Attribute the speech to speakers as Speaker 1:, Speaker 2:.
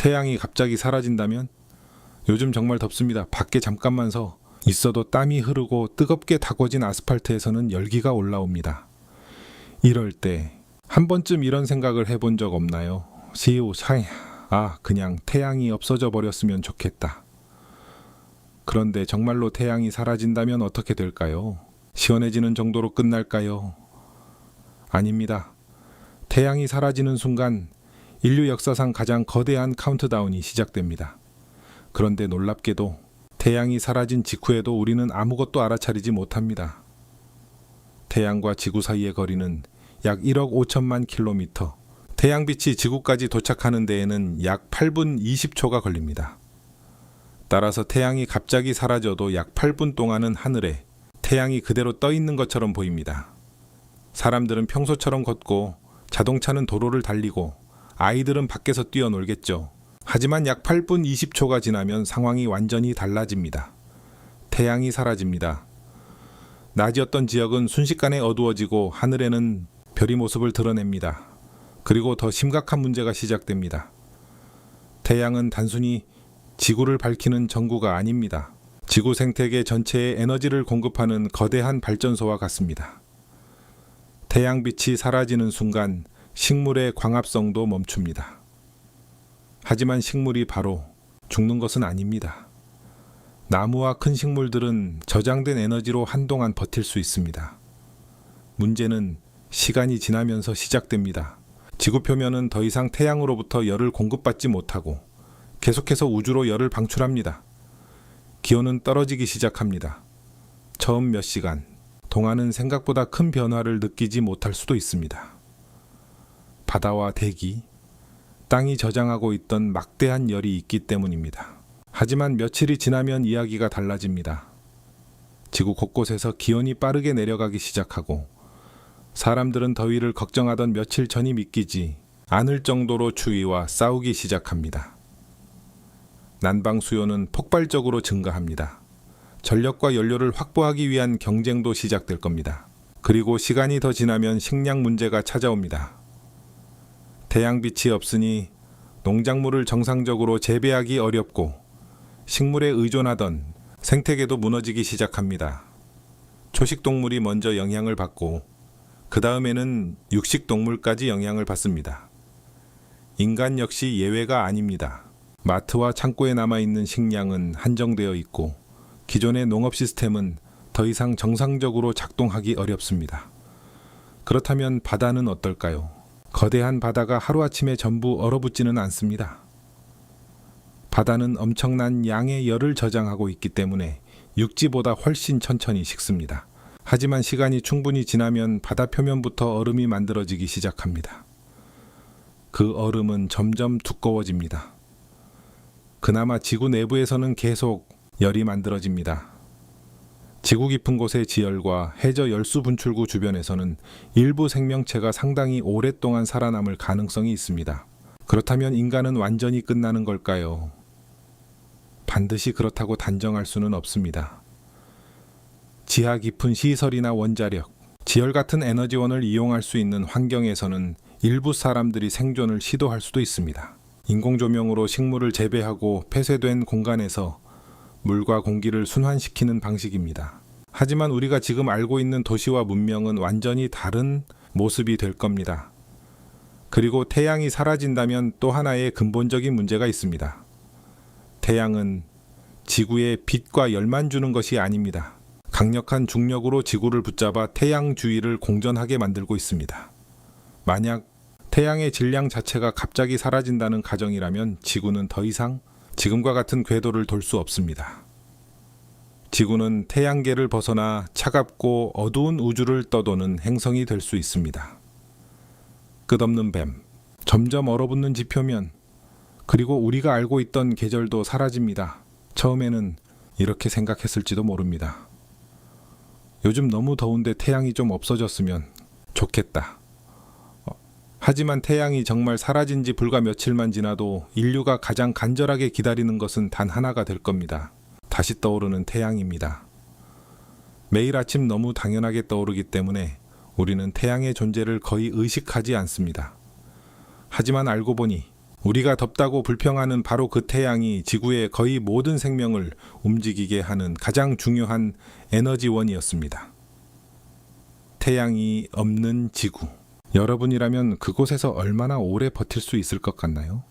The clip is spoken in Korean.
Speaker 1: 태양이 갑자기 사라진다면? 요즘 정말 덥습니다. 밖에 잠깐만 서 있어도 땀이 흐르고 뜨겁게 다궈진 아스팔트에서는 열기가 올라옵니다. 이럴 때 한 번쯤 이런 생각을 해본 적 없나요? 그냥 태양이 없어져 버렸으면 좋겠다. 그런데 정말로 태양이 사라진다면 어떻게 될까요? 시원해지는 정도로 끝날까요? 아닙니다. 태양이 사라지는 순간 인류 역사상 가장 거대한 카운트다운이 시작됩니다. 그런데 놀랍게도 태양이 사라진 직후에도 우리는 아무것도 알아차리지 못합니다. 태양과 지구 사이의 거리는 약 1억 5천만 킬로미터, 태양빛이 지구까지 도착하는 데에는 약 8분 20초가 걸립니다. 따라서 태양이 갑자기 사라져도 약 8분 동안은 하늘에 태양이 그대로 떠 있는 것처럼 보입니다. 사람들은 평소처럼 걷고 자동차는 도로를 달리고 아이들은 밖에서 뛰어놀겠죠. 하지만 약 8분 20초가 지나면 상황이 완전히 달라집니다. 태양이 사라집니다. 낮이었던 지역은 순식간에 어두워지고 하늘에는 별이 모습을 드러냅니다. 그리고 더 심각한 문제가 시작됩니다. 태양은 단순히 지구를 밝히는 전구가 아닙니다. 지구 생태계 전체에 에너지를 공급하는 거대한 발전소와 같습니다. 태양빛이 사라지는 순간 식물의 광합성도 멈춥니다. 하지만 식물이 바로 죽는 것은 아닙니다. 나무와 큰 식물들은 저장된 에너지로 한동안 버틸 수 있습니다. 문제는 시간이 지나면서 시작됩니다. 지구 표면은 더 이상 태양으로부터 열을 공급받지 못하고 계속해서 우주로 열을 방출합니다. 기온은 떨어지기 시작합니다. 처음 몇 시간 동안은 생각보다 큰 변화를 느끼지 못할 수도 있습니다. 바다와 대기, 땅이 저장하고 있던 막대한 열이 있기 때문입니다. 하지만 며칠이 지나면 이야기가 달라집니다. 지구 곳곳에서 기온이 빠르게 내려가기 시작하고 사람들은 더위를 걱정하던 며칠 전이 믿기지 않을 정도로 추위와 싸우기 시작합니다. 난방 수요는 폭발적으로 증가합니다. 전력과 연료를 확보하기 위한 경쟁도 시작될 겁니다. 그리고 시간이 더 지나면 식량 문제가 찾아옵니다. 태양빛이 없으니 농작물을 정상적으로 재배하기 어렵고 식물에 의존하던 생태계도 무너지기 시작합니다. 초식동물이 먼저 영향을 받고 그 다음에는 육식동물까지 영향을 받습니다. 인간 역시 예외가 아닙니다. 마트와 창고에 남아있는 식량은 한정되어 있고 기존의 농업 시스템은 더 이상 정상적으로 작동하기 어렵습니다. 그렇다면 바다는 어떨까요? 거대한 바다가 하루아침에 전부 얼어붙지는 않습니다. 바다는 엄청난 양의 열을 저장하고 있기 때문에 육지보다 훨씬 천천히 식습니다. 하지만 시간이 충분히 지나면 바다 표면부터 얼음이 만들어지기 시작합니다. 그 얼음은 점점 두꺼워집니다. 그나마 지구 내부에서는 계속 열이 만들어집니다. 지구 깊은 곳의 지열과 해저 열수 분출구 주변에서는 일부 생명체가 상당히 오랫동안 살아남을 가능성이 있습니다. 그렇다면 인간은 완전히 끝나는 걸까요? 반드시 그렇다고 단정할 수는 없습니다. 지하 깊은 시설이나 원자력, 지열 같은 에너지원을 이용할 수 있는 환경에서는 일부 사람들이 생존을 시도할 수도 있습니다. 인공조명으로 식물을 재배하고 폐쇄된 공간에서 물과 공기를 순환시키는 방식입니다. 하지만 우리가 지금 알고 있는 도시와 문명은 완전히 다른 모습이 될 겁니다. 그리고 태양이 사라진다면 또 하나의 근본적인 문제가 있습니다. 태양은 지구에 빛과 열만 주는 것이 아닙니다. 강력한 중력으로 지구를 붙잡아 태양 주위를 공전하게 만들고 있습니다. 만약 태양의 질량 자체가 갑자기 사라진다는 가정이라면 지구는 더 이상 지금과 같은 궤도를 돌 수 없습니다. 지구는 태양계를 벗어나 차갑고 어두운 우주를 떠도는 행성이 될 수 있습니다. 끝없는 뱀, 점점 얼어붙는 지표면, 그리고 우리가 알고 있던 계절도 사라집니다. 처음에는 이렇게 생각했을지도 모릅니다. 요즘 너무 더운데 태양이 좀 없어졌으면 좋겠다. 하지만 태양이 정말 사라진 지 불과 며칠만 지나도 인류가 가장 간절하게 기다리는 것은 단 하나가 될 겁니다. 다시 떠오르는 태양입니다. 매일 아침 너무 당연하게 떠오르기 때문에 우리는 태양의 존재를 거의 의식하지 않습니다. 하지만 알고 보니 우리가 덥다고 불평하는 바로 그 태양이 지구의 거의 모든 생명을 움직이게 하는 가장 중요한 에너지원이었습니다. 태양이 없는 지구. 여러분이라면 그곳에서 얼마나 오래 버틸 수 있을 것 같나요?